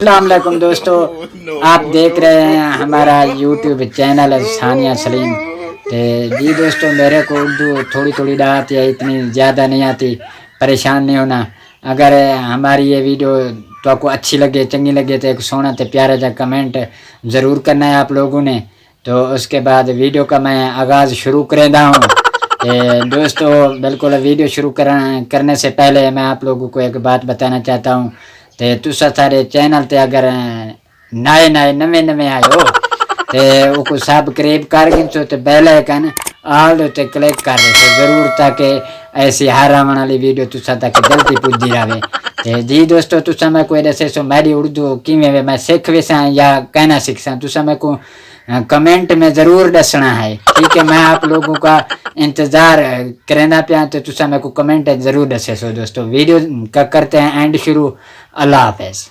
अस्सलामुअलैकुम दोस्तों, आप देख रहे हैं हमारा यूट्यूब चैनल सानिया सलीम। तो जी दोस्तों, मेरे को उर्दू थोड़ी थोड़ी आती है, इतनी ज़्यादा नहीं आती। परेशान नहीं होना। अगर हमारी ये वीडियो तो आपको अच्छी लगे, चंगी लगे तो एक सोना तो प्यारा जा कमेंट ज़रूर करना है आप लोगों ने। तो उसके बाद वीडियो का मैं आगाज़ शुरू करेंदा हूँ। दोस्तों, बिल्कुल वीडियो शुरू करने से पहले मैं आप लोगों को एक बात बताना चाहता हूँ। ते तुसा सारे चैनल ते अगर नवे नवे आए हो ते उको सब्सक्राइब कर गिनसो ते बेल आइकन ऑल ते क्लिक कर दो जरूर, ताकि ऐसी हर आने वाली वीडियो तुसा तक जल्दी पुजी रहे। ते जी दोस्तों, तुसा मैं कोई दसे सो मेरी उर्दू किवें मैं सीख वैसा या कहना सीखसा, तुसा मैं को कमेंट में ज़रूर दसना है। ठीक है, मैं आप लोगों का इंतज़ार करेंदा पिया, तो तुसा मेरे को कमेंट ज़रूर दसे सो। दोस्तों, वीडियो का करते हैं एंड शुरू। अल्लाह हाफ़िज़।